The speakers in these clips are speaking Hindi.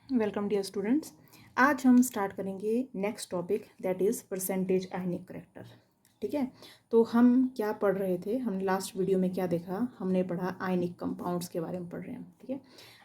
Welcome dear students. आज हम स्टार्ट करेंगे next topic that is percentage ionic character. ठीक है, तो हम क्या पढ़ रहे थे, हमने लास्ट वीडियो में क्या देखा, हमने पढ़ा आयनिक कंपाउंड्स के बारे में पढ़ रहे हैं। ठीक है,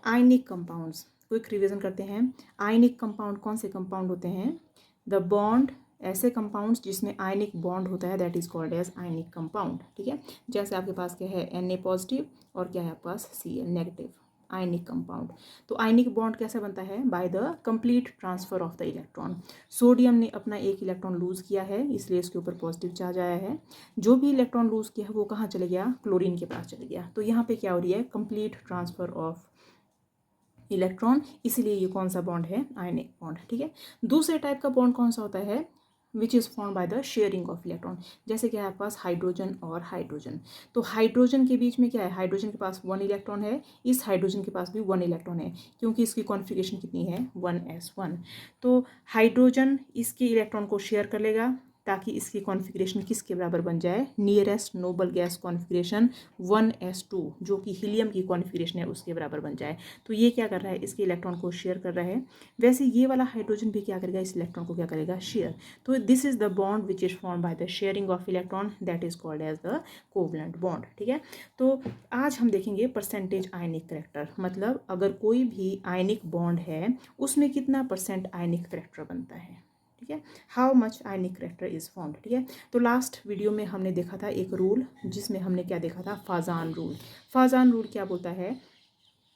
आयनिक कंपाउंड्स क्विक रिवीजन करते हैं। आयनिक कंपाउंड कौन से कंपाउंड होते हैं? द बॉन्ड, ऐसे कंपाउंड्स जिसमें आयनिक बॉन्ड होता है that is called as ionic compound. ठीक है, जैसे आपके पास क्या है Na पॉजिटिव और क्या है आपके पास Cl नेगेटिव, आयनिक कंपाउंड। तो आयनिक बॉन्ड कैसे बनता है? By the complete transfer of the electron. Sodium ने अपना एक इलेक्ट्रॉन लूज किया है, इसलिए इसके ऊपर पॉजिटिव चार्ज आया है। जो भी इलेक्ट्रॉन लूज किया है वो कहाँ चले गया? क्लोरीन के पास चले गया। तो यहाँ पे क्या हो रही है? कंप्लीट ट्रांसफर ऑफ इलेक्ट्रॉन, इसीलिए ये कौन सा बॉन्ड है? Ionic bond. ठीक है, दूसरे टाइप का बॉन्ड कौन सा होता है? Which is form by the sharing of electron. जैसे क्या है आपके पास हाइड्रोजन और हाइड्रोजन। तो हाइड्रोजन के बीच में क्या है? हाइड्रोजन के पास 1 इलेक्ट्रॉन है, इस हाइड्रोजन के पास भी 1 इलेक्ट्रॉन है, क्योंकि इसकी कॉन्फ़िगरेशन कितनी है? 1s1। तो हाइड्रोजन इसके इलेक्ट्रॉन को शेयर कर लेगा ताकि इसकी कॉन्फ़िगरेशन किसके बराबर बन जाए? Nearest noble gas configuration 1s2, जो कि हीलियम की कॉन्फ़िगरेशन है उसके बराबर बन जाए। तो ये क्या कर रहा है? इसके इलेक्ट्रॉन को शेयर कर रहा है। वैसे ये वाला हाइड्रोजन भी क्या करेगा? इस इलेक्ट्रॉन को क्या करेगा? शेयर। तो this is the bond which is form by the sharing of electron, that is called as the covalent bond. ठीक है, तो आज हम देखेंगे परसेंटेज आयनिक करेक्टर, मतलब अगर कोई भी आयनिक बॉन्ड है उसमें कितना परसेंट आयनिक करेक्टर बनता है। ठीक है, how much ionic character is formed. ठीक है, तो लास्ट वीडियो में हमने देखा था एक रूल, जिसमें हमने क्या देखा था? फाजान रूल। फाजान रूल क्या बोलता है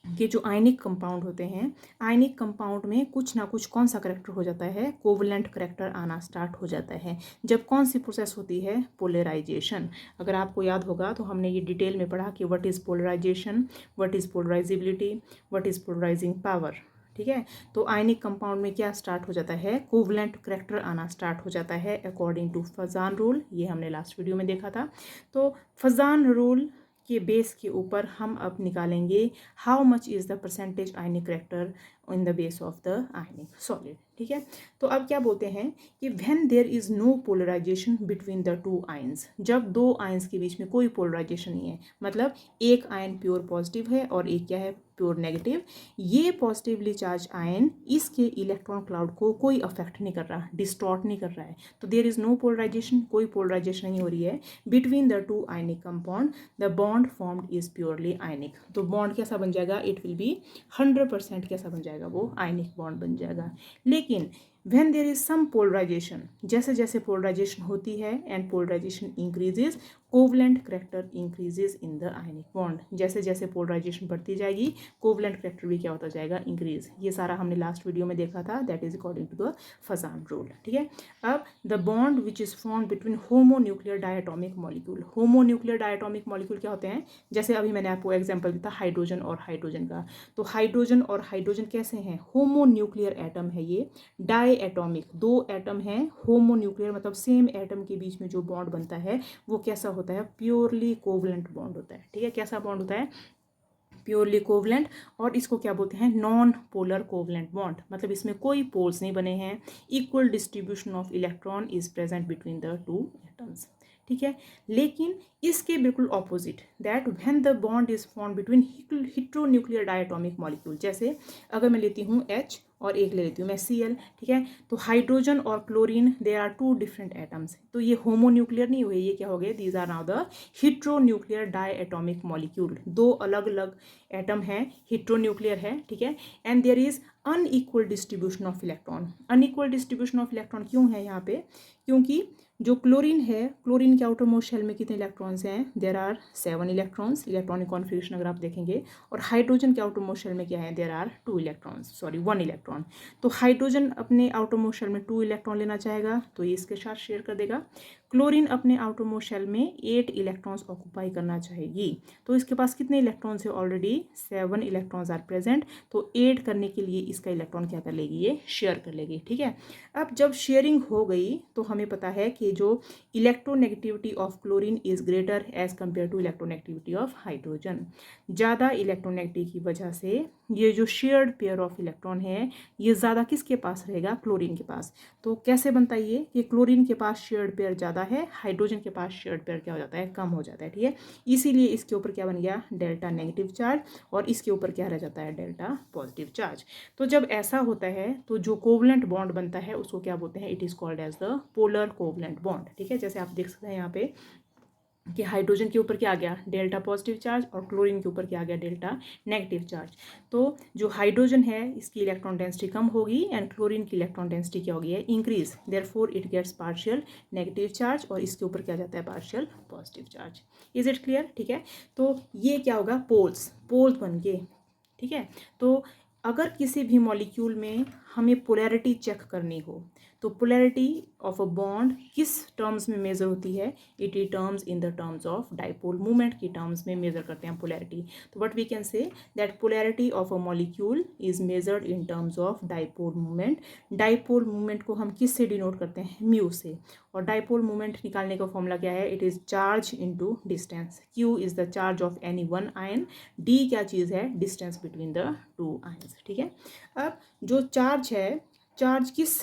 कि जो आयनिक कंपाउंड होते हैं, आयनिक कंपाउंड में कुछ ना कुछ कौन सा करेक्टर हो जाता है? कोवलेंट करेक्टर आना स्टार्ट हो जाता है। जब कौन सी प्रोसेस होती है? पोलराइजेशन। अगर आपको याद होगा तो हमने ये डिटेल में पढ़ा कि what is polarisation, what is polarisability, what is polarising power. ठीक है, तो आयनिक कंपाउंड में क्या स्टार्ट हो जाता है? कोवलेंट करेक्टर आना स्टार्ट हो जाता है अकॉर्डिंग टू फजान रूल। ये हमने लास्ट वीडियो में देखा था। तो फजान रूल के बेस के ऊपर हम अब निकालेंगे how much is the percentage ionic character in the base of the ionic solid. ठीक है, तो अब क्या बोलते हैं कि when there is no polarisation between the two ions, जब दो आयंस के बीच में कोई पोलराइजेशन नहीं है, मतलब एक आयन प्योर पॉजिटिव है और एक क्या है? Pure negative. ये पॉजिटिवली चार्ज आयन इसके इलेक्ट्रॉन क्लाउड को कोई अफेक्ट नहीं कर रहा, डिस्टॉर्ट नहीं कर रहा है। तो देयर इज़ नो पोलराइजेशन, कोई पोलराइजेशन नहीं हो रही है between the two ionic compound, the bond formed is purely ionic. तो बॉन्ड कैसा बन जाएगा? इट विल बी 100% कैसा बन जाएगा? वो आयनिक बॉन्ड बन जाएगा। लेकिन when there is some polarization, जैसे जैसे पोलराइजेशन होती है and polarisation increases, covalent character increases in the ionic bond. जैसे जैसे पोलराइजेशन बढ़ती जाएगी कोवलेंट करेक्टर भी क्या होता जाएगा? इंक्रीज। ये सारा हमने लास्ट वीडियो में देखा था, that is according to the Fajans rule. ठीक है, अब the bond which is formed between homonuclear diatomic molecule. Homonuclear diatomic molecule क्या होते हैं? जैसे अभी मैंने आपको एग्जाम्पल दिया था हाइड्रोजन और हाइड्रोजन का। तो हाइड्रोजन और हाइड्रोजन कैसे हैं? होमोन्यूक्लियर एटम है ये, डाई एटॉमिक, दो एटम हैं। होमोन्यूक्लियर मतलब सेम एटम के बीच में जो बॉन्ड बनता है वो कैसा होता है? प्योरली कोवलेंट बॉन्ड होता है। ठीक है, कैसा बॉन्ड होता है? Purely covalent. और इसको क्या बोलते हैं? नॉन पोलर कोवलेंट बॉन्ड, मतलब इसमें कोई पोल्स नहीं बने हैं। Equal distribution of electron is present between the two atoms. ठीक है, लेकिन इसके बिल्कुल opposite, that when the bond is form between heteronuclear diatomic molecule. जैसे अगर मैं लेती हूँ H और एक ले लेती हूँ मैं Cl। ठीक है, तो हाइड्रोजन और chlorine they are two different atoms, तो ये होमोन्यूक्लियर नहीं हुए, ये क्या हो गए? These are now the heteronuclear diatomic molecule. दो अलग अलग एटम हैं, हेटेरोन्यूक्लियर है। ठीक है, and there is unequal distribution of electron. Unequal distribution of electron क्यों है यहाँ पे? क्योंकि जो क्लोरीन है, क्लोरीन के आउटर मोस्ट शेल में कितने इलेक्ट्रॉन्स हैं? There are 7 electrons, electronic configuration अगर आप देखेंगे। और हाइड्रोजन के आउटर मोस्ट शेल में क्या है? There are 2 electrons, sorry 1 electron. तो हाइड्रोजन अपने आउटर मोस्ट शेल में 2 इलेक्ट्रॉन लेना चाहेगा तो ये इसके साथ शेयर कर देगा। क्लोरीन अपने आउटर मोस्ट शेल में 8 इलेक्ट्रॉन्स ऑक्यूपाई करना चाहेगी, तो इसके पास कितने इलेक्ट्रॉन्स है? ऑलरेडी 7 इलेक्ट्रॉन्स आर प्रेजेंट, तो 8 करने के लिए इसका इलेक्ट्रॉन क्या कर लेगी? ये शेयर कर लेगी। ठीक है, अब जब शेयरिंग हो गई तो हमें पता है कि जो electronegativity of chlorine is greater as compare to electronegativity of hydrogen. ज़्यादा इलेक्ट्रोनेगेटिविटी की वजह से ये जो शेयर्ड पेयर ऑफ इलेक्ट्रॉन है ये ज़्यादा किसके पास रहेगा? क्लोरीन के पास। तो कैसे बनता है ये कि क्लोरीन के पास शेयर्ड पेयर ज़्यादा ज़्यादा है, हाइड्रोजन के पास शेयर्ड पेयर क्या हो जाता है, कम हो जाता है, ठीक है। इसीलिए इसके ऊपर क्या बन गया, डेल्टा नेगेटिव चार्ज, और इसके ऊपर क्या रह जाता है, डेल्टा पॉजिटिव चार्ज। तो जब ऐसा होता है तो जो कोवलेंट बॉन्ड बनता है उसको क्या बोलते हैं, it is called as the polar covalent bond, ठीक है। जैसे आप देख सकते हैं यहाँ पे कि हाइड्रोजन के ऊपर क्या आ गया, डेल्टा पॉजिटिव चार्ज, और क्लोरीन के ऊपर क्या आ गया, डेल्टा नेगेटिव चार्ज। तो जो हाइड्रोजन है इसकी इलेक्ट्रॉन डेंसिटी कम होगी एंड क्लोरीन की इलेक्ट्रॉन डेंसिटी क्या होगी, increase, therefore it gets partial negative charge, और इसके ऊपर क्या जाता है, partial positive charge. Is it clear, ठीक है। तो ये क्या होगा, पोल्स बन गए, ठीक है। तो अगर किसी भी मॉलिक्यूल में हमें पोलैरिटी चेक करनी हो तो पोलैरिटी ऑफ अ बॉन्ड किस टर्म्स में मेजर होती है, it is terms in the terms of dipole movement की टर्म्स में मेजर करते हैं पोलैरिटी। तो what we can say that polarity of a molecule is measured in terms of dipole movement. Dipole movement को हम किस से डिनोट करते हैं, म्यू से, और डाइपोल मूवमेंट निकालने का फॉर्मूला क्या है, it is charge into distance. Q is the charge of any one ion, D क्या चीज़ है, distance between the to ions, ठीक है। अब जो चार्ज है, चार्ज किस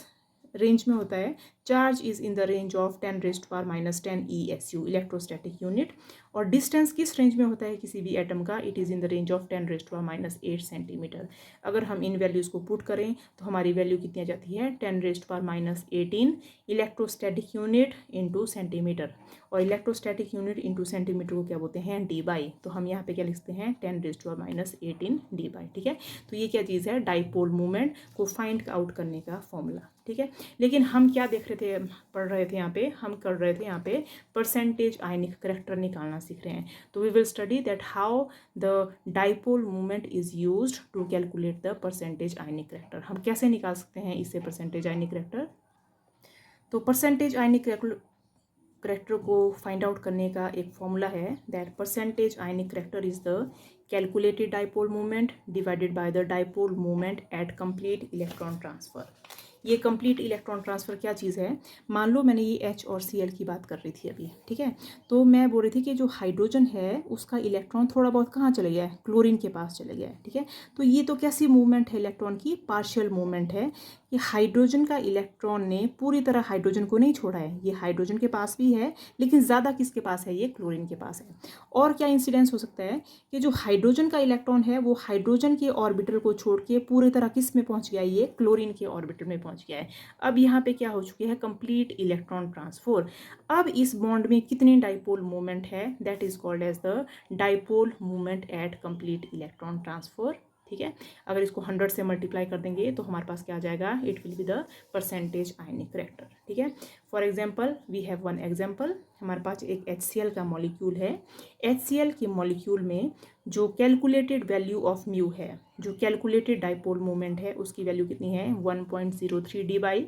रेंज में होता है, charge is in the range of 10⁻⁻10 ESU, electrostatic unit. और डिस्टेंस किस रेंज में होता है किसी भी एटम का, it is in the range of 10⁻⁸ centimetre. अगर हम इन वैल्यूज़ को पुट करें तो हमारी वैल्यू कितनी आ जाती है, 10⁻18 इलेक्ट्रोस्टैटिक यूनिट इंटू सेंटीमीटर, और इलेक्ट्रोस्टैटिक यूनिट इंटू सेंटीमीटर को क्या बोलते हैं, D/। तो हम यहाँ पे क्या लिखते हैं, 10⁻18 D/, ठीक है। तो ये क्या चीज़ है, डाइपोल मूवमेंट को फाइंड आउट करने का फॉर्मूला, ठीक है। लेकिन हम क्या देख रहे थे, पढ़ रहे थे यहाँ पे, हम कर रहे थे यहाँ पे परसेंटेज आयनिक करैक्टर निकालना सीख रहे हैं। तो we will study that how the dipole movement is used to calculate the percentage ionic character. हम कैसे निकाल सकते हैं इससे परसेंटेज आयनिक करैक्टर। तो परसेंटेज आयनिक करैक्टर को फाइंड आउट करने का एक फॉर्मूला है that percentage ionic character is the calculated dipole movement divided by the dipole movement at complete electron transfer. ये कंप्लीट इलेक्ट्रॉन ट्रांसफ़र क्या चीज़ है, मान लो मैंने ये H और Cl की बात कर रही थी अभी, ठीक है। तो मैं बोल रही थी कि जो हाइड्रोजन है उसका इलेक्ट्रॉन थोड़ा बहुत कहाँ चले गया है, क्लोरीन के पास चले गया है, ठीक है। तो ये तो कैसी मूवमेंट है इलेक्ट्रॉन की, पार्शियल मूवमेंट है कि हाइड्रोजन का इलेक्ट्रॉन ने पूरी तरह हाइड्रोजन को नहीं छोड़ा है, ये हाइड्रोजन के पास भी है लेकिन ज़्यादा किसके पास है, ये क्लोरीन के पास है। और क्या इंसिडेंस हो सकता है कि जो हाइड्रोजन का इलेक्ट्रॉन है वो हाइड्रोजन के ऑर्बिटल को छोड़ के पूरी तरह किस में पहुँच गया, ये क्लोरीन के ऑर्बिटल में पहुँच गया है। अब यहाँ पे क्या हो चुकी है, कंप्लीट इलेक्ट्रॉन ट्रांसफर। अब इस बॉन्ड में कितने डाइपोल मूवमेंट है, that is called as the dipole movement at complete electron transfer, ठीक है। अगर इसको 100 से मल्टीप्लाई कर देंगे तो हमारे पास क्या आ जाएगा, it will be the percentage ionic character, ठीक है। For example we have one example, हमारे पास एक HCl का मॉलिक्यूल है। HCl के मॉलिक्यूल में जो कैलकुलेटेड वैल्यू ऑफ म्यू है, जो कैलकुलेटेड डाइपोल मोमेंट है, उसकी वैल्यू कितनी है, 1.03 D/।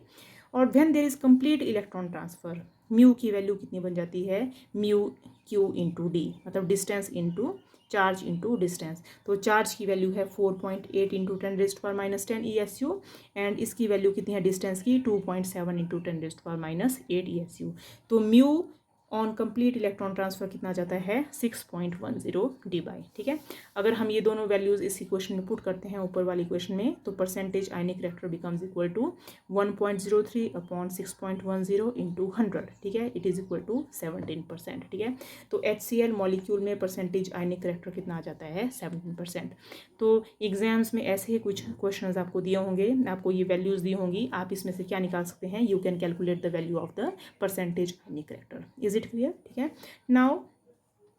और when there is complete electron transfer, mu की वैल्यू कितनी बन जाती है, म्यू Q इंटू डी, मतलब distance into charge into distance. तो चार्ज की वैल्यू है 4.8 इंटू 10⁻⁻10 ESU, एंड इसकी वैल्यू कितनी है डिस्टेंस की, 2.7 इंटू 10⁻8 ESU। तो mu on complete electron transfer कितना जाता है, 6.10 D/, ठीक है। अगर हम ये दोनों वैल्यूज इस इक्वेशन में पुट करते हैं ऊपर वाली इक्वेशन में, तो percentage ionic character becomes equal to 1.03 upon 6.10 into 100, ठीक है। इट इज इक्वल टू 17%, ठीक है। तो HCl मॉलिक्यूल में परसेंटेज आयनिक करैक्टर कितना आ जाता है, 17%। तो एग्जाम्स में ऐसे ही कुछ क्वेश्चन आपको दिए होंगे, आपको ये वैल्यूज दी होंगी, आप इसमें से क्या निकाल सकते हैं, you can calculate the value of the percentage ionic character. Is it clear, ठीक है। नाउ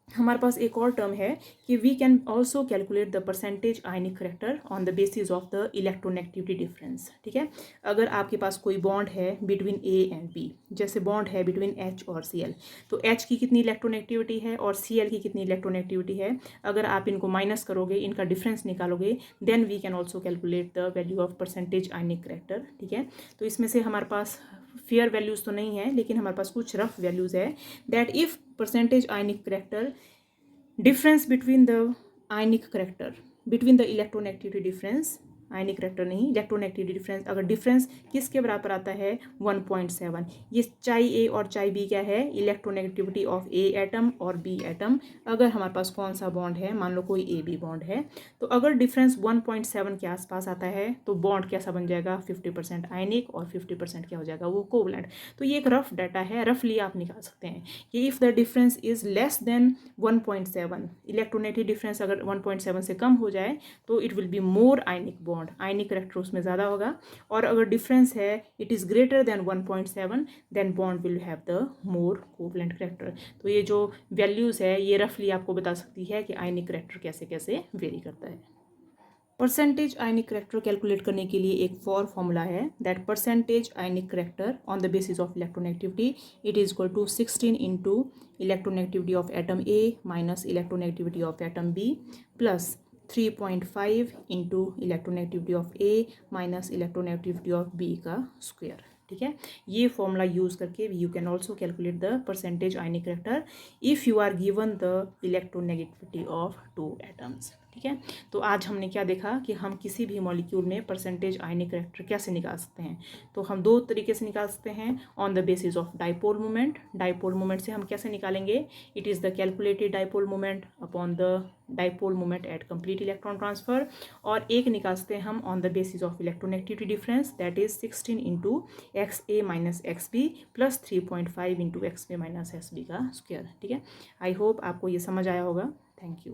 हमारे पास एक और टर्म है कि we can also calculate the percentage ionic character on the basis of the electronegativity difference, ठीक है। अगर आपके पास कोई बॉन्ड है बिटवीन A एंड B, जैसे बॉन्ड है बिटवीन H और Cl, तो H की कितनी इलेक्ट्रोनेगेटिविटी है और Cl की कितनी इलेक्ट्रोनेगेटिविटी है, अगर आप इनको माइनस करोगे, इनका डिफरेंस निकालोगे, then we can also calculate the value of percentage ionic character, ठीक है। तो इसमें से हमारे पास फेयर वैल्यूज़ तो नहीं है लेकिन हमारे पास कुछ रफ वैल्यूज़ है that if percentage ionic character difference between the ionic character, between the electronegativity difference ionic character नहीं, इलेक्ट्रोनेगेटिविटी डिफरेंस। अगर डिफरेंस किसके बराबर आता है 1.7, ये चाई ए और चाई बी क्या है, इलेक्ट्रोनेगेटिविटी ऑफ ए एटम और बी एटम। अगर हमारे पास कौन सा बॉन्ड है, मान लो कोई ए बी बॉन्ड है, तो अगर डिफरेंस 1.7 के आसपास आता है तो बॉन्ड कैसा बन जाएगा, 50% आयनिक और 50% क्या हो जाएगा, वो कोवलेंट। तो ये एक रफ डाटा है, रफली आप निकाल सकते हैं कि if the difference is less than 1.7, electronegative difference अगर 1.7 से कम हो जाए तो it will be more ionic bond, ionic character उसमें ज़्यादा होगा। और अगर डिफरेंस है it is greater than 1.7 then bond will have the more covalent character. तो ये जो वैल्यूज़ है ये रफली आपको बता सकती है कि आयनिक करेक्टर कैसे कैसे वेरी करता है। परसेंटेज आयनिक करेक्टर कैलकुलेट करने के लिए एक फॉर्मूला है, that percentage ionic character on the basis of electronegativity it is equal to 16 into electronegativity of atom A minus electronegativity of atom B plus 3.5 into electronegativity of A minus electronegativity of B का स्क्वायर। ठीक है, ये फॉर्मूला यूज करके you can also calculate the percentage ionic character if you are given the electronegativity of 2 atoms. ठीक है, तो आज हमने क्या देखा कि हम किसी भी मॉलिक्यूल में परसेंटेज आयनिक करेक्टर कैसे निकाल सकते हैं। तो हम दो तरीके से निकाल सकते हैं, on the basis of dipole moment. Dipole moment से हम कैसे निकालेंगे, it is the calculated dipole moment upon the dipole moment at complete electron transfer. और एक निकाल सकते हैं हम on the basis of electronegativity difference, that is 16 into X A minus X B plus 3.5 into X B minus X B का स्क्वायर। ठीक है, आई होप आपको ये समझ आया होगा। Thank you.